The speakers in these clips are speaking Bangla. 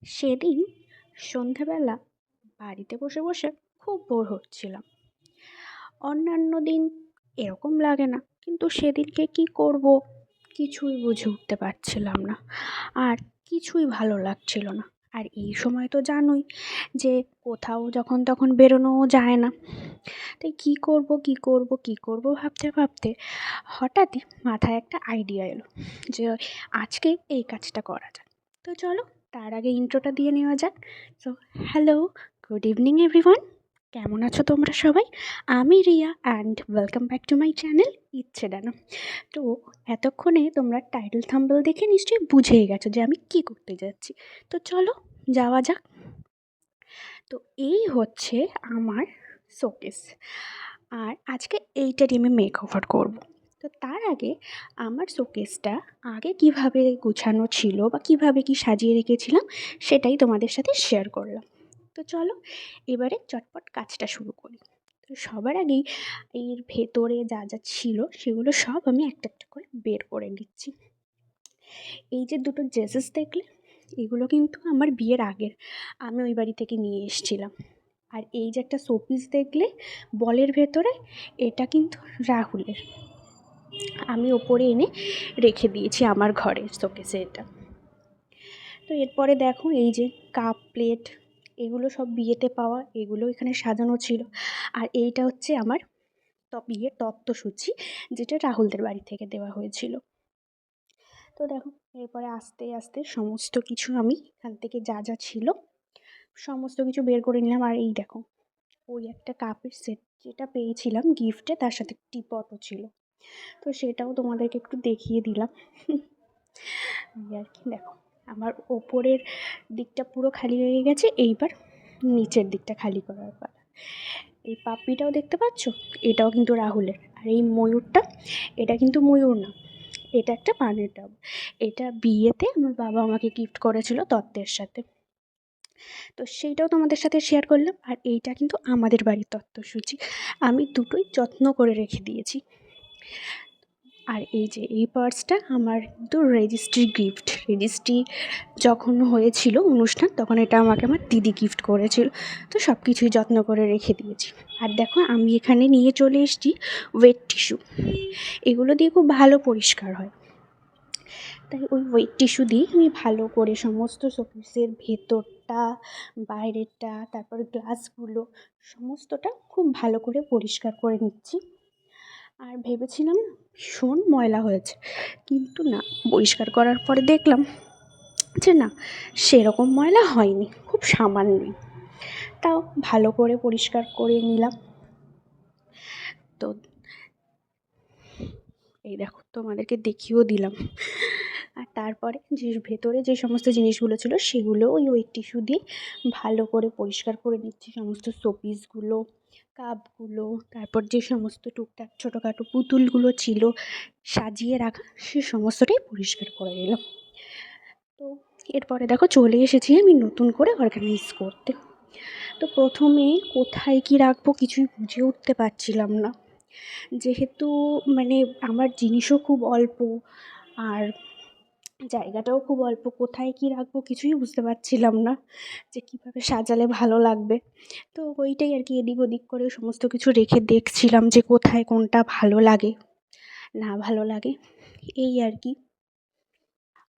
সেদিন সন্ধেবেলা বাড়িতে বসে বসে খুব বোর হচ্ছিলাম। অন্যান্য দিন এরকম লাগে না, কিন্তু সেদিনকে কি করব কিছুই বুঝে উঠতে পারছিলাম না। আর কিছুই ভালো লাগছিল না। আর এই সময় তো জানোই যে কোথাও যখন তখন বেরোনোও যায় না। তাই কি করব ভাবতে ভাবতে হঠাৎই মাথায় একটা আইডিয়া এলো যে আজকে এই কাজটা করা যায়। তো চলো তার আগে ইন্ট্রোটা দিয়ে নেওয়া যাক। So hello, good evening everyone. কেমন আছো তোমরা সবাই? আমি Riya and welcome back to my channel ইচ্ছে ডানা। তো এতক্ষণে তোমরা টাইটেল থাম্বনেল দেখে নিশ্চয়ই বুঝেই গেছো যে আমি কি করতে যাচ্ছি। তো চলো যাওয়া যাক। তো এই হচ্ছে আমার শোকেস, আর আজকে এইটারই আমি মেক ওভার করবো। তো তার আগে আমার শোকেসটা আগে কিভাবে গুছানো ছিল বা কিভাবে কি সাজিয়ে রেখেছিলাম সেটাই তোমাদের সাথে শেয়ার করলাম। তো চলো এবারে চটপট কাজটা শুরু করি। তো সবার আগেই এর ভেতরে যা যা ছিল সেগুলো সব আমি একটা একটা করে বের করে নিচ্ছি। এই যে দুটো ড্রেসেস দেখলে, এগুলো কিন্তু আমার বিয়ের আগের, আমি ওই বাড়ি থেকে নিয়ে এসেছিলাম। আর এই যে একটা শোপিস দেখলে বলের ভেতরে, এটা কিন্তু রাহুলের, আমি ওপরে এনে রেখে দিয়েছি আমার ঘরের শোকেসে এটা। তো এরপরে দেখো এই যে কাপ প্লেট, এগুলো সব বিয়েতে পাওয়া, এগুলো এখানে সাজানো ছিল। আর এইটা হচ্ছে আমার বিয়ের তত্ত্বসূচি, যেটা রাহুলদের বাড়ি থেকে দেওয়া হয়েছিল। তো দেখো এরপরে আস্তে আস্তে সমস্ত কিছু আমি এখান থেকে যা যা ছিল সমস্ত কিছু বের করে নিলাম। আর এই দেখো ওই একটা কাপের সেট যেটা পেয়েছিলাম গিফটে, তার সাথে টিপটও ছিল, তো সেটাও তোমাদেরকে একটু দেখিয়ে দিলাম। এই আর কি, দেখো আমার ওপরের দিকটা পুরো খালি হয়ে গেছে, এইবার নিচের দিকটা খালি করার পর এই পাপ্পিটাও দেখতে পাচ্ছ, এটাও কিন্তু রাহুলের। আর এই ময়ূরটা, এটা কিন্তু ময়ূর না, এটা একটা পানের ডাব। এটা বিয়েতে আমার বাবা আমাকে গিফট করেছিল তত্ত্বের সাথে, তো সেইটাও তোমাদের সাথে শেয়ার করলাম। আর এইটা কিন্তু আমাদের বাড়ির তত্ত্বসূচি, আমি দুটোই যত্ন করে রেখে দিয়েছি। আর এই যে এই পার্সটা আমার কিন্তু রেজিস্ট্রি যখন হয়েছিল অনুষ্ঠান, তখন এটা আমাকে আমার দিদি গিফট করেছিল। তো সব কিছুই যত্ন করে রেখে দিয়েছি। আর দেখো আমি এখানে নিয়ে চলে এসেছি ওয়েট টিস্যু, এগুলো দিয়ে খুব ভালো পরিষ্কার হয়। তাই ওই ওয়েট টিস্যু দিয়ে আমি ভালো করে সমস্ত শোকেসের ভেতরটা, বাইরেরটা, তারপর গ্লাসগুলো সমস্তটা খুব ভালো করে পরিষ্কার করে নিচ্ছি। আর ভেবেছিলাম ভীষণ ময়লা হয়েছে, কিন্তু না, পরিষ্কার করার পরে দেখলাম যে না, সেরকম ময়লা হয়নি, খুব সামান্যই। তাও ভালো করে পরিষ্কার করে নিলাম। তো এই দেখো তোমাদেরকে দেখিয়েও দিলাম। আর তারপরে যে ভেতরে যে সমস্ত জিনিসগুলো ছিল সেগুলো ওই ওয়েট টিস্যু দিয়ে ভালো করে পরিষ্কার করে নিচ্ছি। সমস্ত শোপিসগুলো, কাপগুলো, তারপর যে সমস্ত টুকটাক ছোটোখাটো পুতুলগুলো ছিল সাজিয়ে রাখা, সে সমস্তটাই পরিষ্কার করে নিলাম। তো এরপরে দেখো চলে এসেছি আমি নতুন করে অর্গানাইজ করতে। তো প্রথমে কোথায় কী রাখবো কিছুই বুঝে উঠতে পারছিলাম না, যেহেতু মানে আমার জিনিসও খুব অল্প আর জায়গাটাও খুব অল্প, কোথায় কী রাখবো কিছুই বুঝতে পারছিলাম না যে কীভাবে সাজালে ভালো লাগবে। তো ওইটাই আর কি, এদিক ওদিক করে সমস্ত কিছু রেখে দেখছিলাম যে কোথায় কোনটা ভালো লাগে না ভালো লাগে, এই আর কি।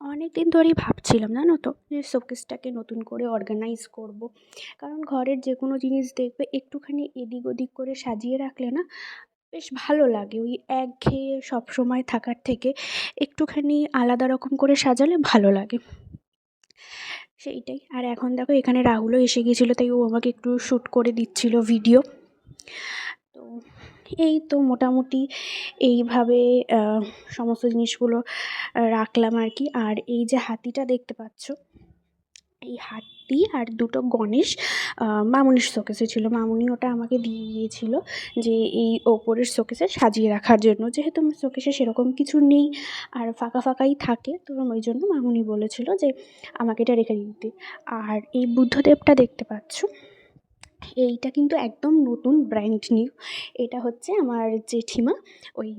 অনেক দিন ধরেই ভাবছিলাম জানো তো যে শোকেসটাকে নতুন করে অর্গানাইজ করব। কারণ ঘরের যে কোনো জিনিস দেখবে একটুখানি এদিক ওদিক করে সাজিয়ে রাখলে না বেশ ভালো লাগে, ওই একঘেয়ে সবসময় থাকার থেকে একটুখানি আলাদা রকম করে সাজালে ভালো লাগে, সেইটাই। আর এখন দেখো এখানে রাহুলও এসে গিয়েছিলো, তাই ও আমাকে একটু শ্যুট করে দিচ্ছিল ভিডিও। তো এই তো মোটামুটি এইভাবে সমস্ত জিনিসগুলো রাখলাম আর কি। আর এই যে হাতিটা দেখতে পাচ্ছ, এই হাতি আর দুটো গণেশ মামুনির শোকেসে ছিল, মামুনি ওটা আমাকে দিয়ে গিয়েছিল যে এই ওপরের শোকেসে সাজিয়ে রাখার জন্য, যেহেতু আমার শোকেসে সেরকম কিছু নেই আর ফাঁকা ফাঁকাই থাকে, তো ওই জন্য মামুনি বলেছিল যে আমাকে এটা রেখে দিতে। আর এই বুদ্ধদেবটা দেখতে পাচ্ছ, এইটা কিন্তু একদম নতুন ব্র্যান্ড নিউ, এটা হচ্ছে আমার জেঠিমা ওই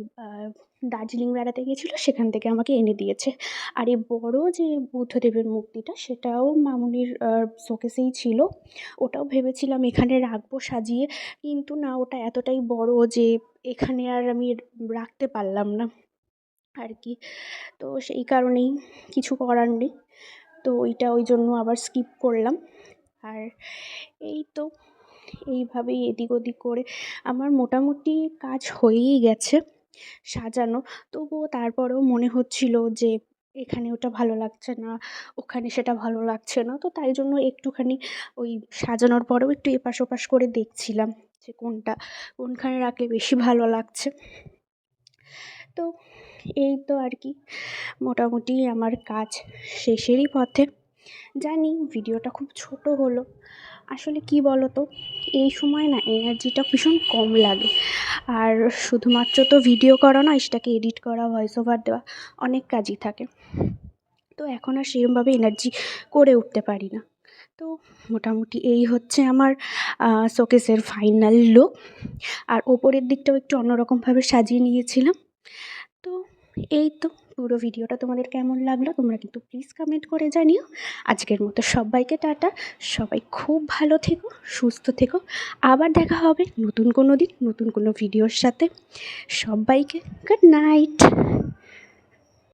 দার্জিলিং বেড়াতে গিয়েছিলো, সেখান থেকে আমাকে এনে দিয়েছে। আর এই বড় যে বুদ্ধদেবের মূর্তিটা, সেটাও মামুনির শোকেসেই ছিল। ওটাও ভেবেছিলাম এখানে রাখবো সাজিয়ে, কিন্তু না, ওটা এতটাই বড় যে এখানে আর আমি রাখতে পারলাম না আর কি। তো সেই কারণেই কিছু করার নেই, তো ওই জন্য আবার স্কিপ করলাম। আর এই তো এইভাবেই এদিক ওদিক করে আমার মোটামুটি কাজ হয়েই গেছে সাজানো। তবুও তারপরেও মনে হচ্ছিল যে এখানে ওটা ভালো লাগছে না, ওখানে সেটা ভালো লাগছে না। তো তাই জন্য একটুখানি ওই সাজানোর পরেও একটু এপাশ ওপাশ করে দেখছিলাম যে কোনখানে রাখলে বেশি ভালো লাগছে। তো এই তো আর কি, মোটামুটি আমার কাজ শেষেরই পথে। জানি ভিডিওটা খুব ছোট হলো, আসলে কি বলো তো, এই সময় না এনার্জিটা ভীষণ কম লাগে। আর শুধুমাত্র তো ভিডিও করা নয়, সেটাকে এডিট করা, ভয়েস ওভার দেওয়া, অনেক কাজই থাকে। তো এখন আর সেরকমভাবে এনার্জি করে উঠতে পারি না। তো মোটামুটি এই হচ্ছে আমার শোকেসের ফাইনাল লুক। আর ওপরের দিকটাও একটু অন্যরকমভাবে সাজিয়ে নিয়েছিলাম। তো এই তো, পুরো ভিডিওটা তোমাদের কেমন লাগলো তোমরা কিন্তু প্লিজ কমেন্ট করে জানিও। আজকের মতো সবাইকে টাটা, সবাই খুব ভালো থেকো, সুস্থ থেকো। আবার দেখা হবে নতুন কোনো দিন নতুন কোনো ভিডিওর সাথে। সবাইকে গুড নাইট।